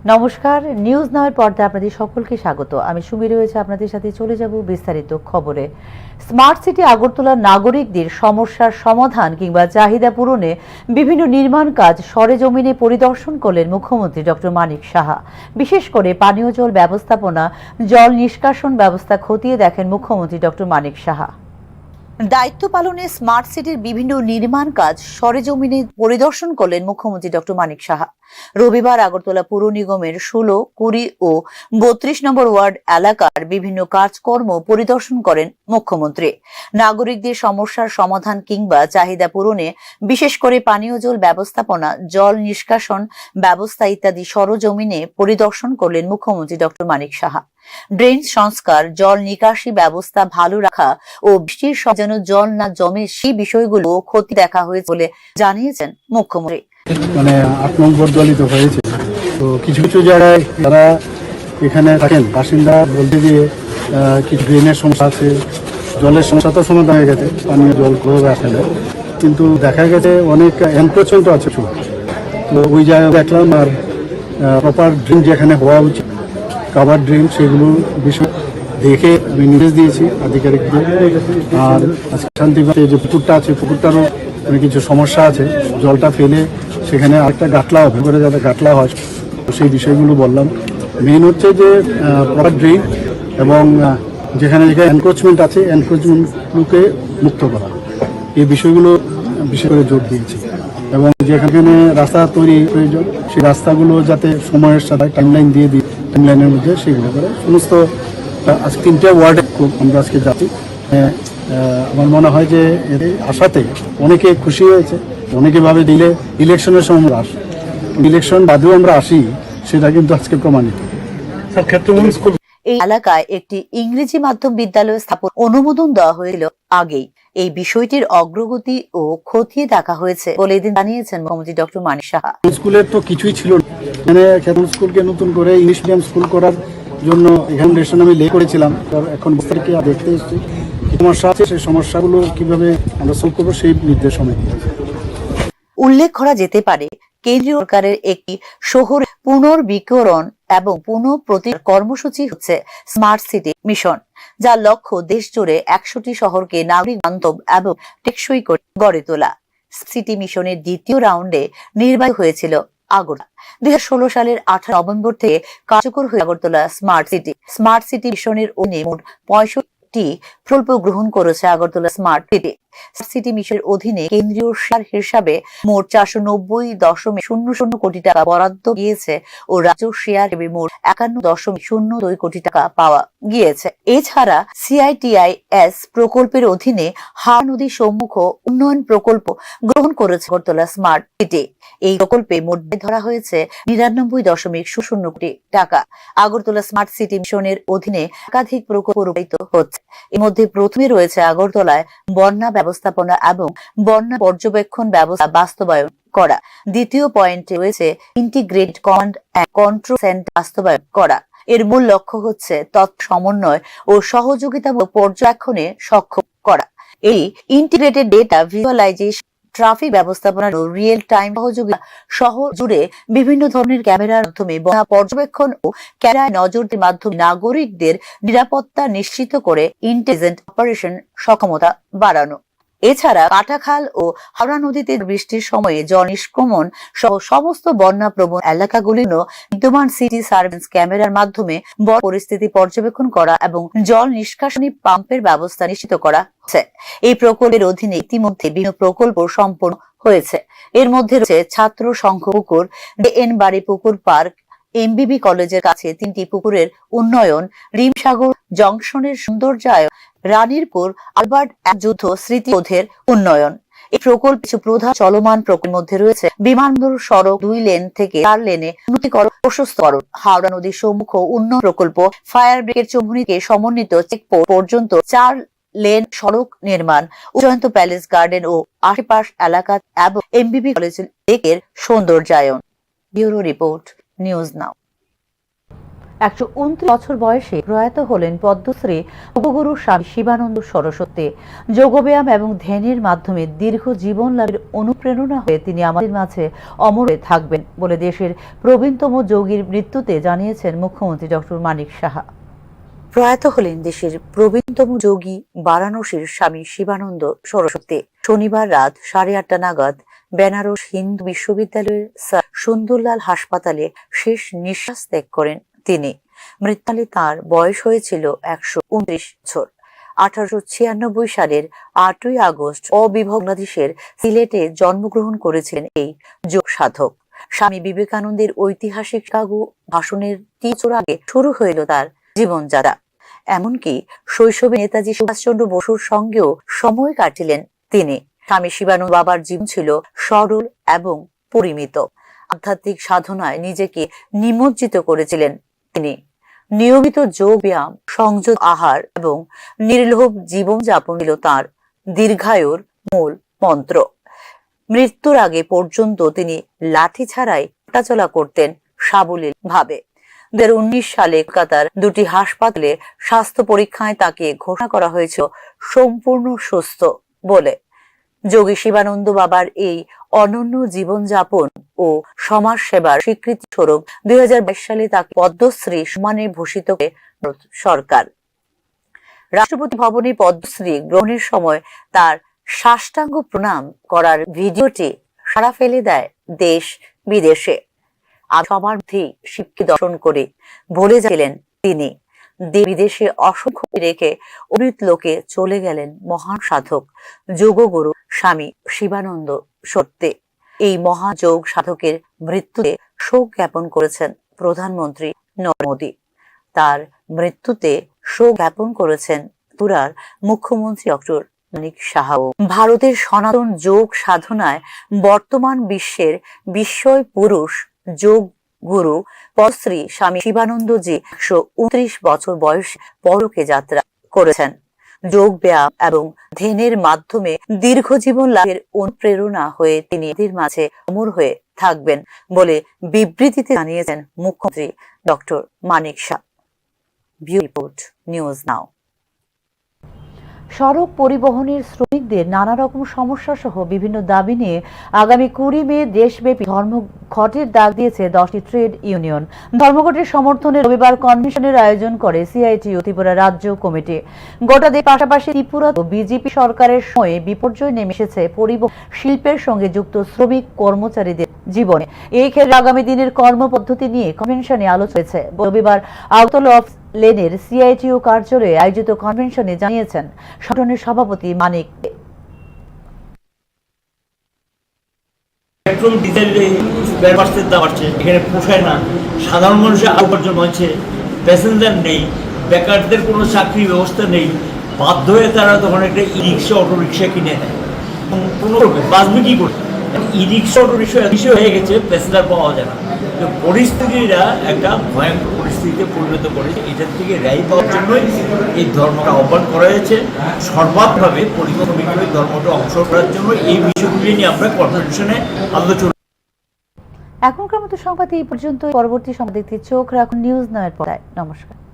নমস্কার, নিউজ নাওয়ের পর্দায় আপনাদের সকলকে স্বাগত। আমি সুমি রয়েছে আপনাদের সাথে, চলে যাব বিস্তারিত খবরে। স্মার্ট সিটি আগরতলার নাগরিকদের সমস্যার সমাধান কিংবা চাহিদা পূরণে বিভিন্ন নির্মাণ কাজ সরেজমিনে পরিদর্শন করলেন মুখ্যমন্ত্রী ডক্টর মানিক সাহা। বিশেষ করে পানীয় জল ব্যবস্থাপনা, জল নিষ্কাশন ব্যবস্থা খতিয়ে দেখেন মুখ্যমন্ত্রী ডক্টর মানিক সাহা। দায়িত্ব পালনে স্মার্ট সিটির বিভিন্ন নির্মাণ কাজ সরেজমিনে পরিদর্শন করলেন মুখ্যমন্ত্রী ডক্টর মানিক সাহা। রবিবার আগরতলা পুর নিগমের 16, 20 ও 32 নম্বর ওয়ার্ড এলাকার বিভিন্ন কাজকর্ম পরিদর্শন করেন মুখ্যমন্ত্রী। নাগরিকদের সমস্যার সমাধান কিংবা চাহিদা পূরণে বিশেষ করে পানীয় জল ব্যবস্থাপনা, জল নিষ্কাশন ব্যবস্থা ইত্যাদি সরেজমিনে পরিদর্শন করলেন মুখ্যমন্ত্রী ডক্টর মানিক সাহা। ড্রেন সংস্কার, জল নিকাশি ব্যবস্থা ভালো রাখা ও বৃষ্টির সময় যেন জল না জমে সেই বিষয়গুলো খতিয়ে দেখা হয়েছে বলে জানিয়েছেন মুখ্যমন্ত্রী। মানে 8 নম্বর দলিত হয়েছে, তো কিছু কিছু জায়গায় যারা এখানে থাকেন বাসিন্দা বলতে গিয়ে কিছু ড্রেনের সমস্যা আছে, জলের সমস্যা তো সমাধান হয়ে গেছে, পানীয় জল ক্লোজ আসলে, কিন্তু দেখা গেছে অনেক এনক্রোচমেন্ট আছে। তো ওই জায়গায় দেখলাম, আর প্রপার ড্রেন যেখানে হওয়া উচিত, কাভার ড্রেন, সেগুলো বিষয় দেখে আমি নির্দেশ দিয়েছি আধিকারিকদের। আর আজকে শান্তিগঞ্জে যে পুকুরটা আছে, পুকুরটারও কিছু সমস্যা আছে, জলটা ফেলে সেখানে আরেকটা গাটলা হবে করে, যাতে গাটলা হয়, সেই বিষয়গুলো বললাম। মেইন হচ্ছে যে প্রপার ড্রেন এবং যেখানে যেখানে এনক্রোচমেন্ট আছে, এনক্রোচমেন্টগুলোকে মুক্ত করা, এই বিষয়গুলো বিশেষ করে জোর দিয়েছি। এবং যেখানে রাস্তা তৈরি প্রয়োজন, সেই রাস্তাগুলো যাতে সময়ের সাথে টাইমলাইন দিয়ে দিই, টাইমলাইনের মধ্যে সেগুলো করে সমস্ত। আজকে 3টে ওয়ার্ডে আমরা আজকে যাচ্ছি। আমার মনে হয় যে এর আশাতে অনেকে খুশি হয়েছে, অনেকে ভাবে দিলে ইলেকশনের সময় আমরা আসি, ইলেকশন বাদেও আমরা আসি, সেটা কিন্তু আজকে প্রমাণিত। এই এলাকায় একটি ইংরেজি মাধ্যম বিদ্যালয় স্থাপন অনুমোদন দেওয়া হয়েছিল আগেই। এই বিষয়টির অগ্রগতি ও খতিয়ে দেখা হয়েছে বলে এদিন জানিয়েছেন মুখ্যমন্ত্রী ডক্টর মানিক সাহা। স্কুলের তো কিছুই ছিল না, মানে খেতন স্কুলকে নতুন করে ইংলিশ মিডিয়াম স্কুল করার জন্য ফাউন্ডেশন আমি লে করেছিলাম। এখন বিস্তারিত দেখতে এসেছি সমস্যা আছে, সেই সমস্যাগুলো কিভাবে আমরা সলভ করবো সেই নির্দেশ আমি দিয়েছি। উল্লেখ করা যেতে পারে, কেন্দ্রীয় সরকারের একটি শহর পুনর্বিকরণ এবং পুনঃপ্রতি কর্মসূচি হচ্ছে স্মার্ট সিটি মিশন, যার লক্ষ্য দেশ জুড়ে 100টি শহরকে নাগরিক বান্ধব এবং টেকসই করে গড়ে তোলা। সিটি মিশনের দ্বিতীয় রাউন্ডে নির্বাচিত হয়েছিল আগরতলা। 2016 সালের 18 নভেম্বর থেকে কার্যকর হয়ে আগরতলা স্মার্ট সিটি মিশনের অধীনে মোট 65টি প্রকল্প গ্রহণ করেছে আগরতলা স্মার্ট সিটি মিশনের অধীনে কেন্দ্রীয় শেয়ার হিসাবে মোট 490.00 কোটি টাকা বরাদ্দ গিয়েছে ও রাজ্য শেয়ার হিসেবে মোট 51.02 কোটি টাকা পাওয়া গিয়েছে। এছাড়া CITIS প্রকল্পের অধীনে হাওড়া নদী সম্মুখ উন্নয়ন প্রকল্প গ্রহণ করেছে আগরতলা স্মার্ট সিটি। এই প্রকল্পে মোট ব্যয় ধরা হয়েছে 99.00 কোটি টাকা। আগরতলা স্মার্ট সিটি মিশনের অধীনে একাধিক প্রকল্প রূপায়িত হচ্ছে। এর মধ্যে প্রথমে রয়েছে আগরতলায় বন্যা ব্যবস্থাপনা এবং বন্যা পর্যবেক্ষণ ব্যবস্থা বাস্তবায়ন করা। দ্বিতীয় পয়েন্টে রয়েছে integrated command and control centre বাস্তবায়ন করা। এর মূল লক্ষ্য হচ্ছে তথ্য সমন্বয় ও সহযোগিতামূলক পর্যবেক্ষণে সক্ষম করা। এই ইন্টিগ্রেটেড ডেটা ভিজুয়ালাইজেশন, ট্রাফিক ব্যবস্থাপনা ও রিয়েল টাইম সহযোগিতা শহর জুড়ে বিভিন্ন ধরনের ক্যামেরার মাধ্যমে বন্যা পর্যবেক্ষণ ও ক্যামেরায় নজরদারির মাধ্যমে নাগরিকদের নিরাপত্তা নিশ্চিত করে ইন্টেলিজেন্ট অপারেশন সক্ষমতা বাড়ানো। এছাড়া কাটাখাল ও হাওড়া নদীতে বৃষ্টির সময়ে জল নিষ্ক্রমণ সহ সমস্ত বন্যা প্রবণ এলাকাগুলির বিদ্যমান সিটি সার্ভেলেন্স ক্যামেরার মাধ্যমে বন্যা পরিস্থিতি পর্যবেক্ষণ করা এবং জল নিষ্কাশনী পাম্পের ব্যবস্থা নিশ্চিত করা হচ্ছে। এই প্রকল্পের অধীনে ইতিমধ্যে বিভিন্ন প্রকল্প সম্পন্ন হয়েছে। এর মধ্যে রয়েছে ছাত্র সংঘ পুকুর, এন বাড়ি পুকুর পার্ক, MBB কলেজের কাছে 3টি পুকুরের উন্নয়ন, রিমসাগর জংশনের সৌন্দর্যায়ন, রানীরপুর আলবার্ট যুদ্ধ স্মৃতিবোধের উন্নয়ন। এই প্রকল্প কিছু প্রধান চলমান প্রকল্পের মধ্যে রয়েছে বিমানবন্দর সড়ক 2 লেন থেকে 4 লেনে উন্নতিকরণ, প্রশস্তকরণ, হাওড়া নদীর সম্মুখ উন্নয়ন প্রকল্প, ফায়ার ব্রিগেড চৌমুহনীকে সমন্বিত চেকপোস্ট পর্যন্ত 4 লেন সড়ক নির্মাণ, জয়ন্ত প্যালেস গার্ডেন ও আশেপাশ এলাকা এবং MBB কলেজের লেকের সৌন্দর্যায়ন। Bureau report, news now. 129 বছর বয়সে প্রয়াত হলেন পদ্মশ্রী যোগগুরু স্বামী শিবানন্দ সরস্বতী। যোগব্যায়াম এবং ধ্যানের মাধ্যমে দীর্ঘ জীবন লাভের অনুপ্রেরণা হয়ে তিনি আমাদের মাঝে অমর হয়ে থাকবেন বলে দেশের প্রবীণতম যোগীর মৃত্যুতে জানিয়েছেন মুখ্যমন্ত্রী ডক্টর মানিক সাহা। প্রয়াত হলেন দেশের প্রবীণতম যোগী বারাণসীর স্বামী শিবানন্দ সরস্বতী। শনিবার রাত 8:30 নাগাদ বেনারস হিন্দু বিশ্ববিদ্যালয়ের স্যার সুন্দরলাল হাসপাতালে শেষ নিঃশ্বাস ত্যাগ করেন তিনি। মৃত্যুকালে তার বয়স হয়েছিল 129 বছর। 1896 সালের 8ই আগস্ট অবিভক্ত বাংলাদেশের সিলেটে জন্মগ্রহণ করেছিলেন এই যোগ সাধক। স্বামী বিবেকানন্দের ঐতিহাসিক শিকাগো ভাষণের 3 বছর আগে শুরু হইল তার জীবনযাত্রা। এমনকি শৈশবে নেতাজি সুভাষচন্দ্র বসুর সঙ্গেও সময় কাটিলেন তিনি। স্বামী শিবানন্দ বাবার জীবন ছিল সরল এবং পরিমিত। আধ্যাত্মিক সাধনায় নিজেকে নিমজ্জিত করেছিলেন তিনি। নিয়মিত যোগ ব্যায়াম, সংযত আহার এবং নির্লোভ জীবনযাপন ছিল তাঁর দীর্ঘায়ুর মূল মন্ত্র। মৃত্যুর আগে পর্যন্ত তিনি লাঠি ছাড়াই হাঁটাচলা করতেন সাবলীল ভাবে। 2019 সালে কলকাতার 2টি হাসপাতালে স্বাস্থ্য পরীক্ষায় তাকে ঘোষণা করা হয়েছিল সম্পূর্ণ সুস্থ বলে। যোগী শিবানন্দ বাবার এই অনন্য জীবনযাপন ও সমাজ সেবার স্বীকৃতি স্বরূপ 2022 সালে তাকে পদ্মশ্রী সম্মানে ভূষিত করে সরকার। রাষ্ট্রপতি ভবনে পদ্মশ্রী গ্রহণের সময় তার সাষ্টাঙ্গ প্রণাম করার ভিডিওটি সাড়া ফেলে দেয় দেশ বিদেশে। সবার মধ্যেই শিবকে দর্শন করে বলে যাচ্ছিলেন তিনি। বিদেশে অসংখ্য রেখে অমৃত লোকে চলে গেলেন মহান সাধক যোগগুরু স্বামী শিবানন্দ সত্যে। এই মহাযোগ সাধকের মৃত্যুতে শোক জ্ঞাপন করেছেন প্রধানমন্ত্রী নরেন্দ্র মোদী। তার মৃত্যুতে শোক জ্ঞাপন করেছেন ত্রিপুরার মুখ্যমন্ত্রী ডক্টর মানিক সাহা। ভারতের সনাতন যোগ সাধনায় বর্তমান বিশ্বের বিস্ময় পুরুষ যোগ গুরু পদ্মশ্রী স্বামী শিবানন্দজি 129 বছর বয়সে পরলোকে যাত্রা করেছেন। যোগ ব্যায়াম এবং ধ্যানের মাধ্যমে দীর্ঘ জীবন লাভের অনুপ্রেরণা হয়ে তিনি এদের মাঝে অমর হয়ে থাকবেন বলে বিবৃতিতে জানিয়েছেন মুখ্যমন্ত্রী doctor Manik Saha. Bureau report, news now. সড়ক পরিবহনের শ্রমিকদের নানা রকম সমস্যা সহ বিভিন্ন দাবি নিয়ে আগামী 20 মে দেশব্যাপী ধর্মঘটের ডাক দিয়েছে 10টি ট্রেড ইউনিয়ন। ধর্মঘটের সমর্থনে রবিবার কনভেনশনের আয়োজন করে সিআইটিইউ ত্রিপুরা রাজ্য কমিটি। গোটা দেশের পাশাপাশি ত্রিপুরাতেও বিজেপি সরকারের সময়ে বিপর্যয় নেমে এসেছে পরিবহন শিল্পের সঙ্গে যুক্ত শ্রমিক কর্মচারীদের জীবনে। এই ক্ষেত্রে আগামী দিনের কর্মপদ্ধতি নিয়ে কনভেনশনে আলোচনা হয়েছে। রবিবার আগরতলা অফ লেনের সিআইটিইউ কার্যালয়ে আয়োজিত কনভেনশনে জানিয়েছেন সংগঠনের সভাপতি মানিক। পেট্রোল ডিজেল ব্যবসার দাম বাড়ছে, এখানে পোষায় না। সাধারণ মানুষের উপার্জন হচ্ছে, প্যাসেঞ্জার নেই, বেকারদের কোনো চাকরি ব্যবস্থা নেই। বাধ্য হয়ে তারা তখন একটা ই রিক্সা অটো রিক্সা কিনে নেয়। কোনো বাঁচবে কি করবে? ই রিক্সা অটো রিক্সা বিষয় হয়ে গেছে, প্যাসেঞ্জার পাওয়া যায় না। তো পরিস্থিতিটা একটা ভয়ঙ্কর পরিস্থিতিতে পরিণত করেছে। এটার থেকে রেহাই পাওয়ার জন্যই এই ধর্মটা আহ্বান করা হয়েছে। সর্বাত্মকভাবে পরিবহন বিষয়ে ধর্মটা অংশ করার জন্য এই বিষয়গুলি নিয়ে আমরা কনভেনশনে আলোচনা। এখনকার মতো সংবাদ এই পর্যন্ত। পরবর্তী সংবাদ দেখতে চোখ রাখুন নিউজ নাও এর পর্দায়। নমস্কার।